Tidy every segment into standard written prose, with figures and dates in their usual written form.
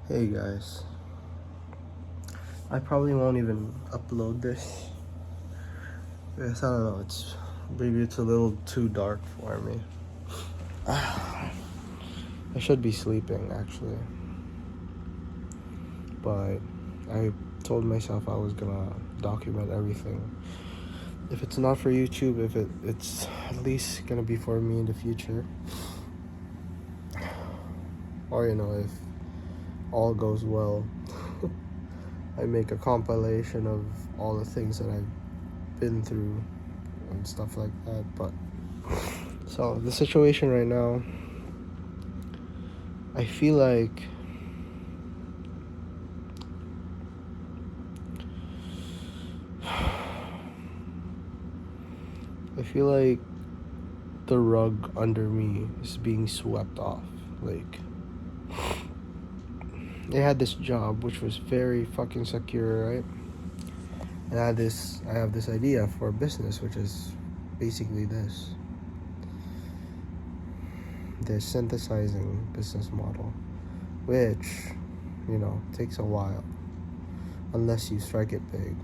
Hey guys, I probably won't even upload this. Yes, I don't know. Maybe it's a little too dark for me. I should be sleeping actually, but I told myself I was gonna document everything. If it's not for YouTube, if it's at least gonna be for me in the future, or if all goes well, I make a compilation of all the things that I've been through and stuff like that. But so the situation right now, I feel like I feel like the rug under me is being swept off. Like, I had this job which was very fucking secure, right? And I have this idea for a business which is basically this synthesizing business model, which, takes a while unless you strike it big.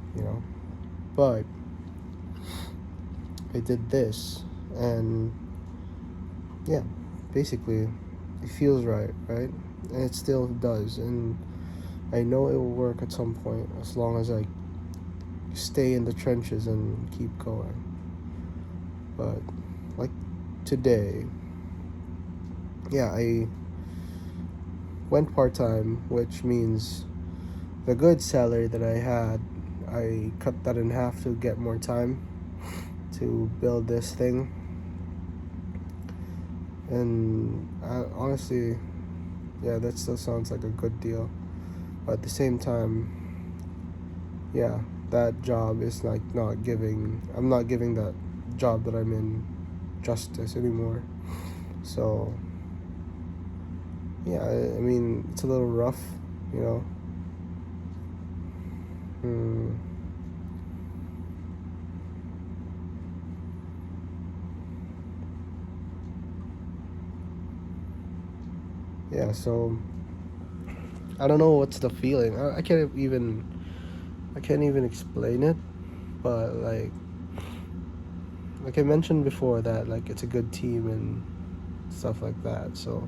But I did this, and yeah, basically, it feels right? And it still does, and I know it will work at some point as long as I stay in the trenches and keep going. But like today, yeah, I went part time, which means the good salary that I had, I cut that in half to get more time to build this thing. And honestly, yeah, that still sounds like a good deal. But at the same time, yeah, that job is like I'm not giving that job that I'm in justice anymore. So, yeah, I mean, it's a little rough, you know. Hmm. Yeah, so I don't know what's the feeling. I can't even explain it, but like I mentioned before that like it's a good team and stuff like that. So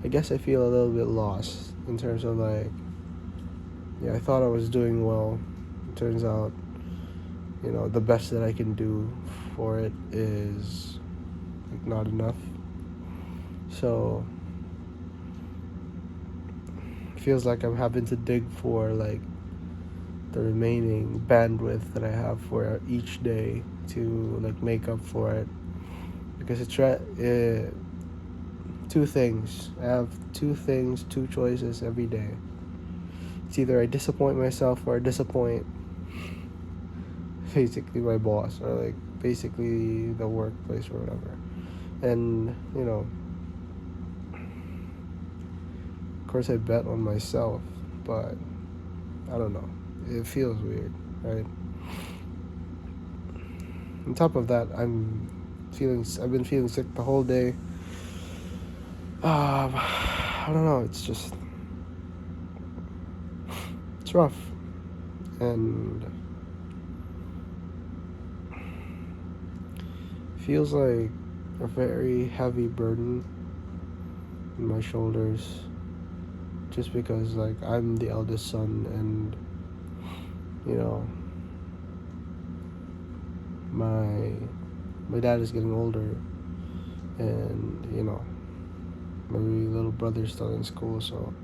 I guess I feel a little bit lost in terms of like, yeah, I thought I was doing well. It turns out, the best that I can do for it is like not enough. So it feels like I'm having to dig for like the remaining bandwidth that I have for each day to like make up for it, because two things. I have two choices every day. It's either I disappoint myself or I disappoint basically my boss or like basically the workplace or whatever. And of course I bet on myself, but I don't know. It feels weird, right? On top of that, I've been feeling sick the whole day. I don't know. It's rough, and feels like a very heavy burden in my shoulders. Just because like I'm the eldest son, and you know my my dad is getting older, and my little brother's still in school. So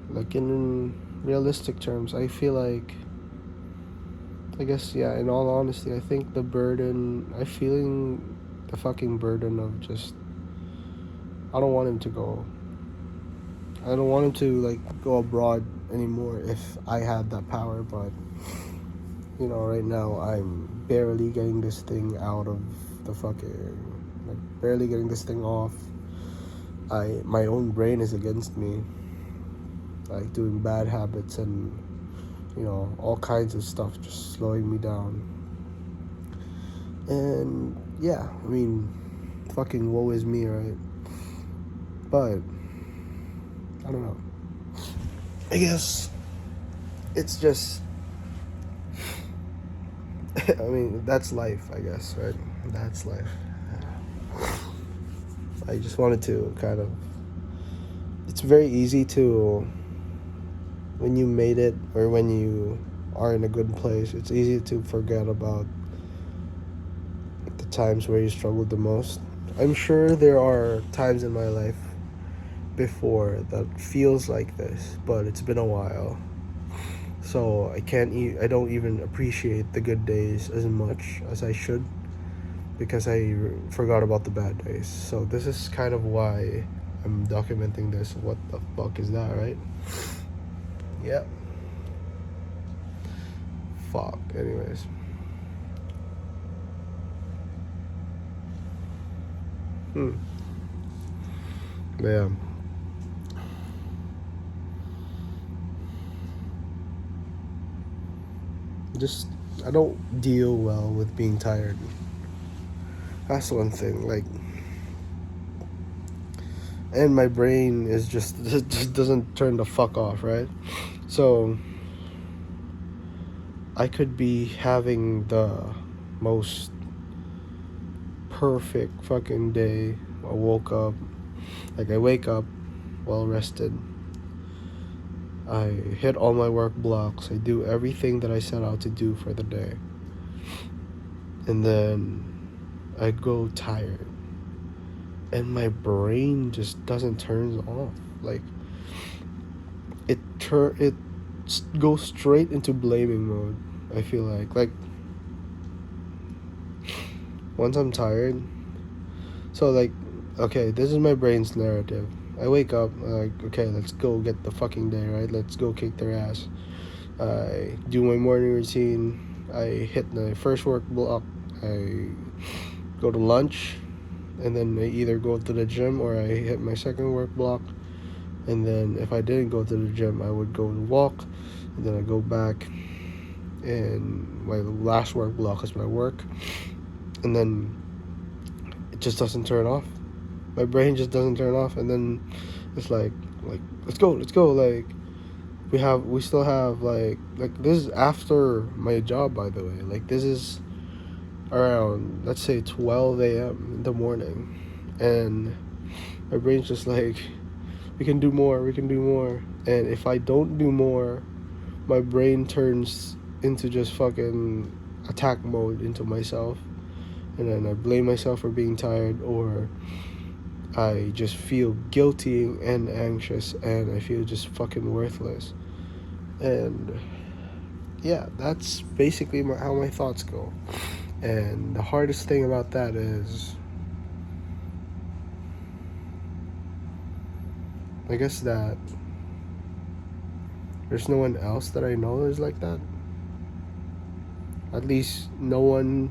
like in realistic terms, I feel like, I guess, yeah, in all honesty, I think I'm feeling the fucking burden of just, I don't want him to go. I don't want him to like go abroad anymore if I had that power, but right now I'm barely getting this thing out of the fucking, like, barely getting this thing off. My own brain is against me, like doing bad habits and all kinds of stuff just slowing me down. And yeah, I mean, fucking woe is me, right? But I don't know. I guess it's just. I mean, that's life. I guess, right? That's life. I just wanted to kind of. It's very easy to, when you made it or when you are in a good place, it's easy to forget about the times where you struggled the most. I'm sure there are times in my life before that feels like this, but it's been a while. So I don't even appreciate the good days as much as I should because forgot about the bad days. So this is kind of why I'm documenting this. What the fuck is that, right? Yep. Fuck. Anyways. But yeah. Just I don't deal well with being tired. That's one thing. Like, and my brain is just it just doesn't turn the fuck off, right? So I could be having the most perfect fucking day. I wake up well rested. I hit all my work blocks. I do everything that I set out to do for the day. And then I go tired. And my brain just doesn't turn off. Like it goes straight into blaming mode. I feel like once I'm tired. So like, okay, this is my brain's narrative. I wake up, like, okay, let's go get the fucking day, right? Let's go kick their ass. I do my morning routine. I hit the first work block. I go to lunch, and then I either go to the gym or I hit my second work block. And then if I didn't go to the gym, I would go and walk, and then I go back. And my last work block is my work, and then it just doesn't turn off. My brain just doesn't turn off, and then it's like let's go. Like we still have like this is after my job, by the way. Like this is around, let's say, 12 a.m. in the morning, and my brain's just like, we can do more, and if I don't do more, my brain turns into just fucking attack mode into myself, and then I blame myself for being tired, or I just feel guilty and anxious, and I feel just fucking worthless. And yeah, that's basically how my thoughts go. And the hardest thing about that is, I guess that there's no one else that I know is like that. At least no one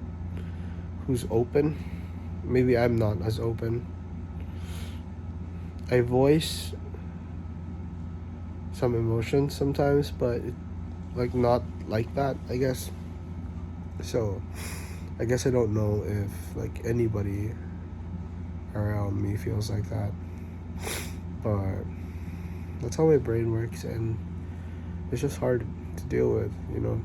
who's open. Maybe I'm not as open. I voice some emotions sometimes, but like not like that, I guess. So I guess I don't know if like anybody around me feels like that. But that's how my brain works, and it's just hard to deal with, you know.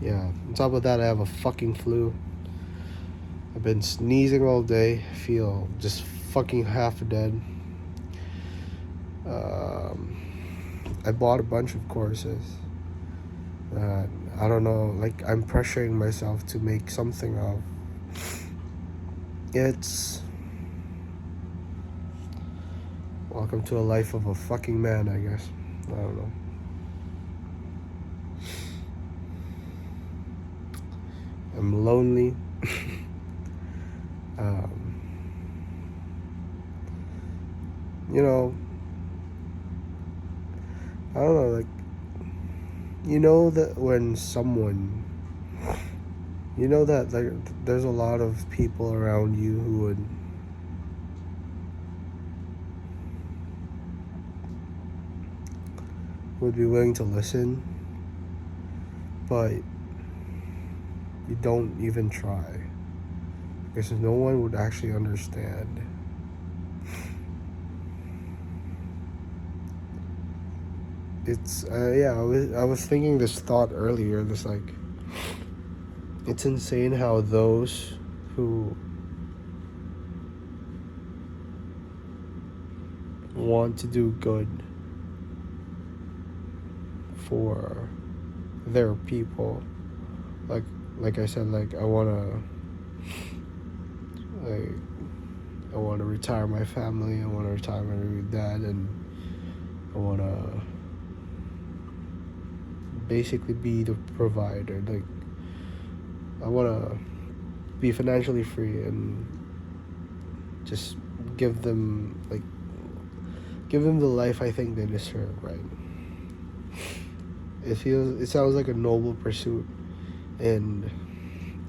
Yeah, on top of that, I have a fucking flu. I've been sneezing all day. I feel just fucking half dead. I bought a bunch of courses. I don't know, like I'm pressuring myself to make something of. It's welcome to a life of a fucking man, I guess. I don't know. I'm lonely. You know, I don't know, like, you know that when someone, you know that like there's a lot of people around you who would be willing to listen, but you don't even try. because no one would actually understand. It's yeah. I was thinking this thought earlier. This like, it's insane how those who want to do good for their people, like I said, like like I want to retire my family. I want to retire my dad, and I want to basically be the provider. Like I want to be financially free and just give them like give them the life I think they deserve. Right? It sounds like a noble pursuit, and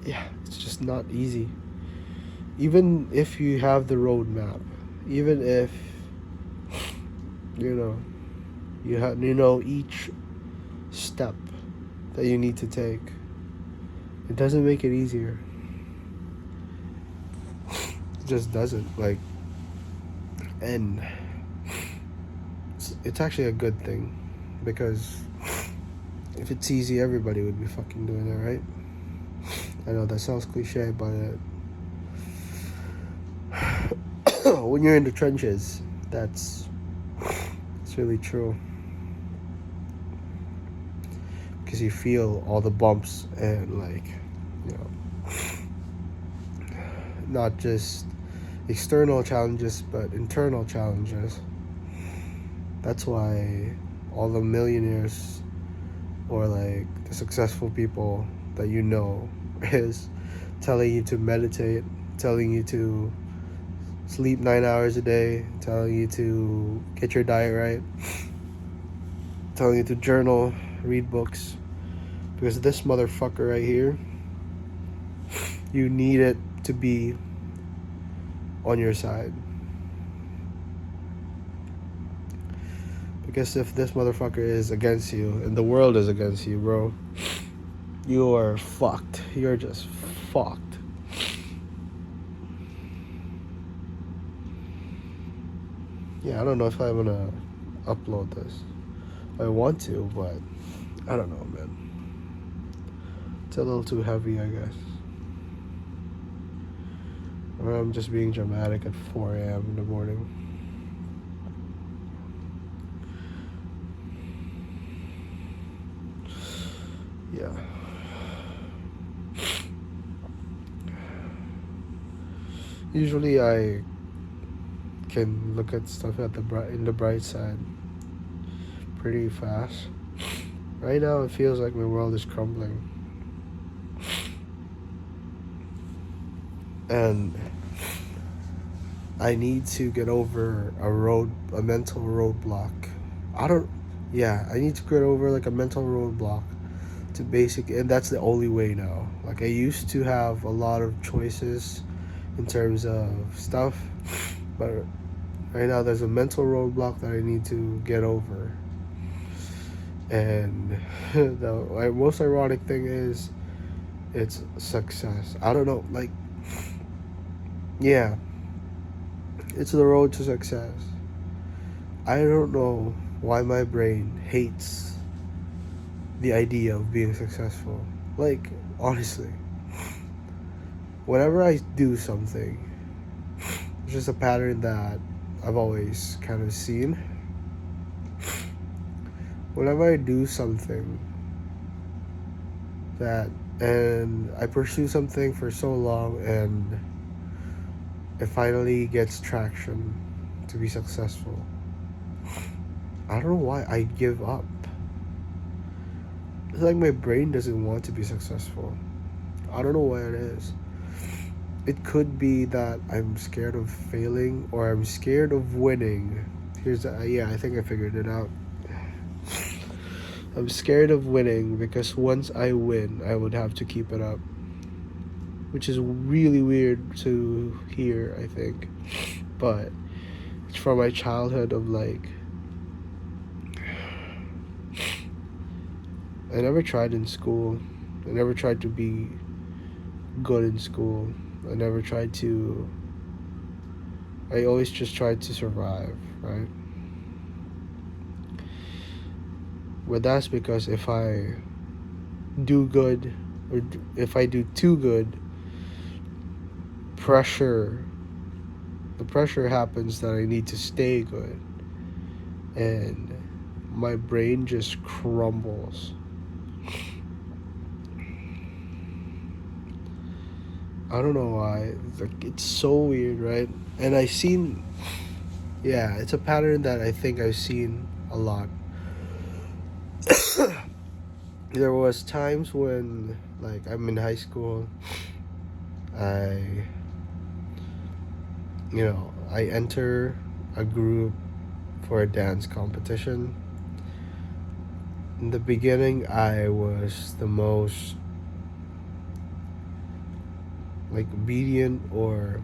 yeah, it's just not easy. Even if you have the roadmap, even if you know you know each step that you need to take, it doesn't make it easier. It just doesn't. Like, and it's actually a good thing, because if it's easy, everybody would be fucking doing it, right? I know that sounds cliche, but when you're in the trenches, it's really true, because you feel all the bumps and like, you know, not just external challenges but internal challenges. That's why all the millionaires or like the successful people that you know is telling you to meditate, telling you to sleep 9 hours a day, telling you to get your diet right, telling you to journal, read books. Because this motherfucker right here, you need it to be on your side. Because if this motherfucker is against you and the world is against you, bro, you are fucked. You're just fucked. Yeah, I don't know if I'm gonna upload this. I want to, but I don't know, man. It's a little too heavy, I guess. Or I'm just being dramatic at 4 a.m. in the morning. Yeah. Usually I can look at stuff in the bright side pretty fast. Right now it feels like my world is crumbling. And I need to get over a mental roadblock. I need to get over like a mental roadblock to and that's the only way now. Like I used to have a lot of choices in terms of stuff, but right now there's a mental roadblock that I need to get over. And the most ironic thing is it's success. I don't know, like, yeah, it's the road to success. I don't know why my brain hates the idea of being successful. Like, honestly, whenever I do something, it's just a pattern that I've always kind of seen. Whenever I do something and I pursue something for so long and it finally gets traction to be successful, I don't know why I give up. It's like my brain doesn't want to be successful. I don't know why it is. It could be that I'm scared of failing or I'm scared of winning. I think I figured it out. I'm scared of winning because once I win, I would have to keep it up. Which is really weird to hear, I think. But it's from my childhood of like, I never tried in school. I never tried to be good in school. I never tried to. I always just tried to survive, right? But that's because if I do good, or if I do too good, pressure, the pressure happens that I need to stay good. And my brain just crumbles. I don't know why. Like, it's so weird, right? And I seen, yeah, it's a pattern that I think I've seen a lot. There was times when, like, I'm in high school, I, I enter a group for a dance competition. In the beginning, I was the most, like, obedient or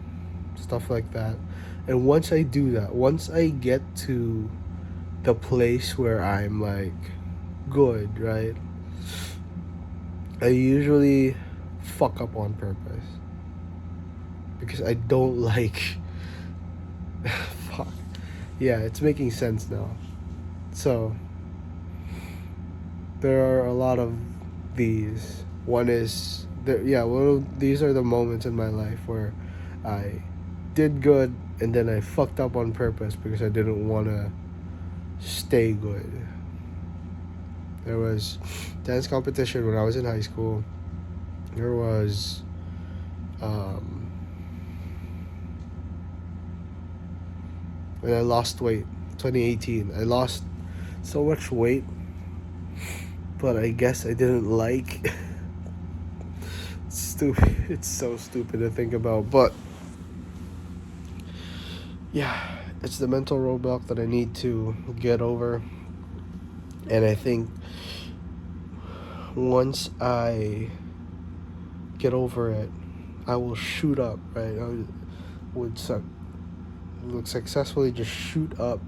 stuff like that. And once I do that, once I get to the place where I'm, like, good, right? I usually fuck up on purpose because I don't like. Fuck. Yeah, it's making sense now. So there are a lot of these. One is there. Yeah, these are the moments in my life where I did good and then I fucked up on purpose because I didn't want to stay good. There was dance competition when I was in high school. There was um, when I lost weight, 2018. I lost so much weight, but I guess I didn't like. It's stupid. It's so stupid to think about, but yeah, it's the mental roadblock that I need to get over. And I think once I get over it, I will shoot up, right? Would successfully just shoot up,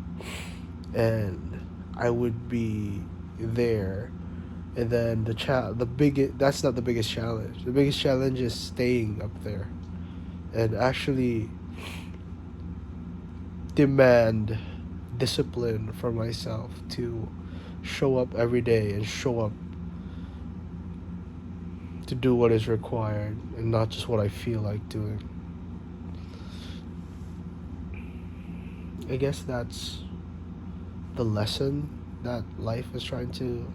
and I would be there. And then the biggest, that's not the biggest challenge. The biggest challenge is staying up there and actually demand discipline for myself to show up every day and show up to do what is required and not just what I feel like doing. I guess that's the lesson that life is trying to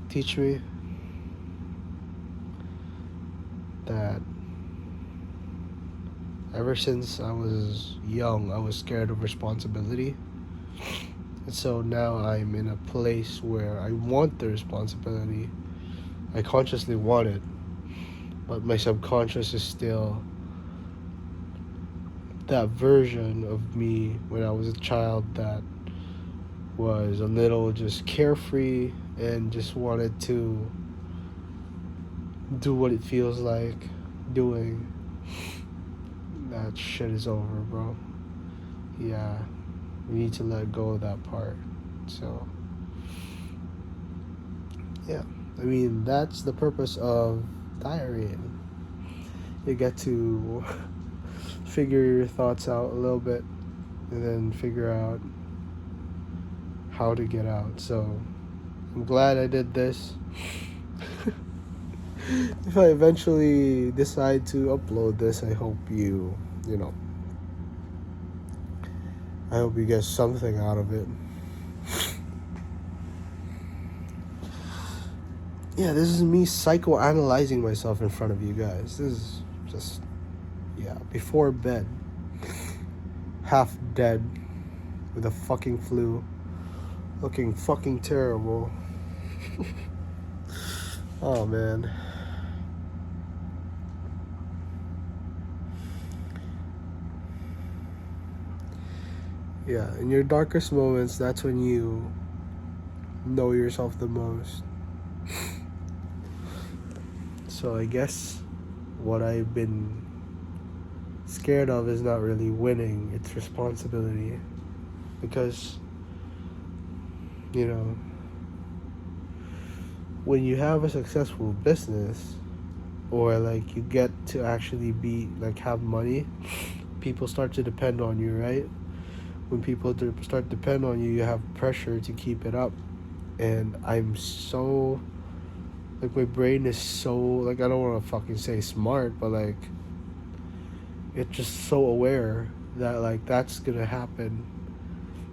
teach me, that ever since I was young, I was scared of responsibility. And so now I'm in a place where I want the responsibility. I consciously want it, but my subconscious is still that version of me when I was a child that was a little just carefree and just wanted to do what it feels like doing. That shit is over, bro. Yeah, we need to let go of that part. So, yeah, I mean, that's the purpose of diarying. You get to figure your thoughts out a little bit and then figure out how to get out. So, I'm glad I did this. If I eventually decide to upload this, I hope I hope you get something out of it. Yeah, this is me psychoanalyzing myself in front of you guys. This is just, yeah, before bed. Half dead with a fucking flu. Looking fucking terrible. Oh, man. Yeah, in your darkest moments, that's when you know yourself the most. So I guess what I've been scared of is not really winning, it's responsibility. Because, when you have a successful business, or like you get to actually be like have money, people start to depend on you, right? When people start to depend on you, you have pressure to keep it up. And I'm so like my brain is so like I don't want to fucking say smart, but like it's just so aware that like that's gonna happen,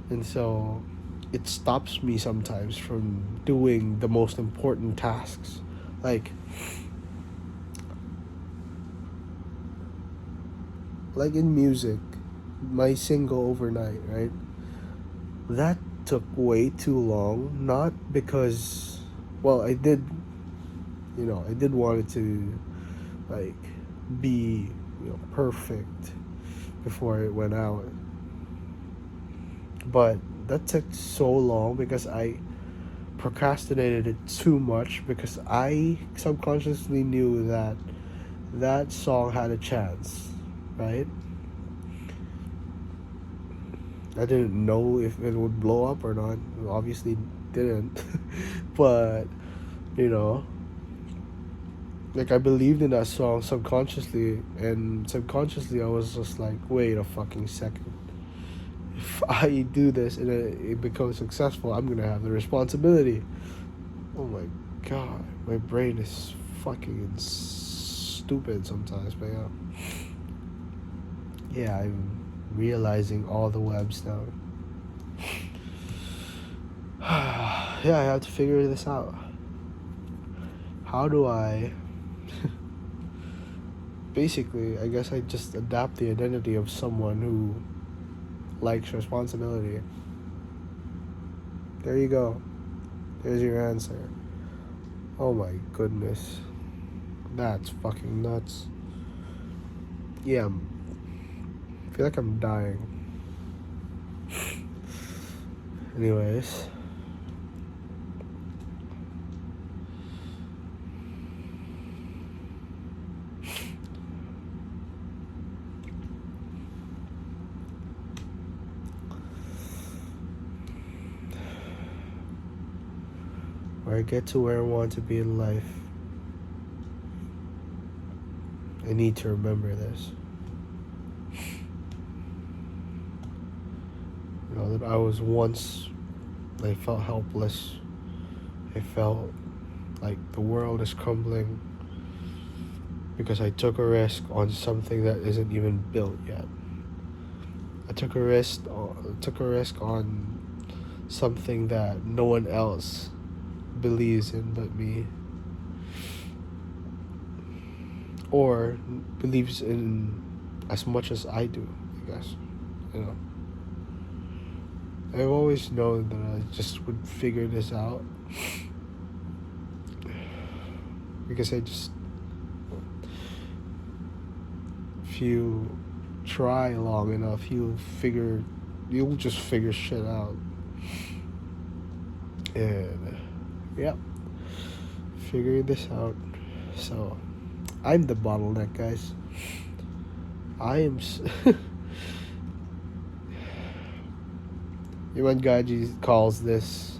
and so it stops me sometimes from doing the most important tasks, like in music, my single Overnight, right? That took way too long, not because, well, I did want it to like be, perfect before it went out, but that took so long because I procrastinated it too much, because I subconsciously knew that that song had a chance, right? I didn't know if it would blow up or not. It obviously didn't. But, you know, like I believed in that song subconsciously, and subconsciously I was just like, wait a fucking second. If I do this and it becomes successful, I'm gonna have the responsibility. Oh my god, my brain is fucking stupid sometimes, but yeah, I'm realizing all the webs now. Yeah, I have to figure this out. How do I basically, I guess I just adapt the identity of someone who likes responsibility. There you go. There's your answer. Oh my goodness. That's fucking nuts. Yeah, I feel like I'm dying. Anyways. Where I get to where I want to be in life, I need to remember this. You know, that I was once, I felt helpless. I felt like the world is crumbling because I took a risk on something that isn't even built yet. I took a risk on something that no one else believes in but me, or believes in as much as I do, I guess. You know, I've always known that I just would figure this out, because if you try long enough, you'll just figure shit out. And yeah, figuring this out. So I'm the bottleneck, guys. I am. Iman Gaji calls this.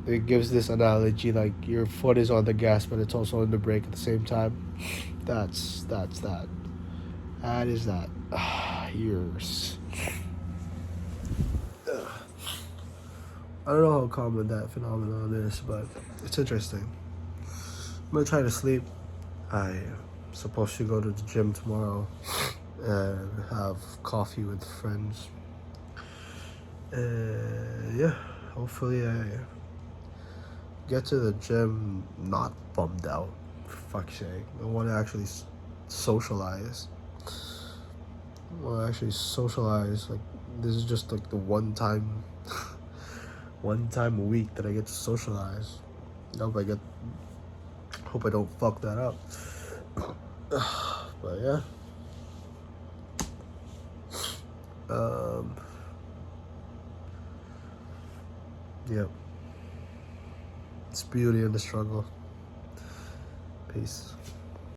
It gives this analogy like your foot is on the gas, but it's also on the brake at the same time. That's that. That is that. Yours. I don't know how common that phenomenon is, but it's interesting. I'm gonna try to sleep. I'm supposed to go to the gym tomorrow and have coffee with friends. Yeah, hopefully I get to the gym not bummed out. For fuck's sake, I want to actually socialize. Like this is just like the one time, one time a week that I get to socialize. I hope I don't fuck that up. But yeah. Yep. It's beauty in the struggle. Peace.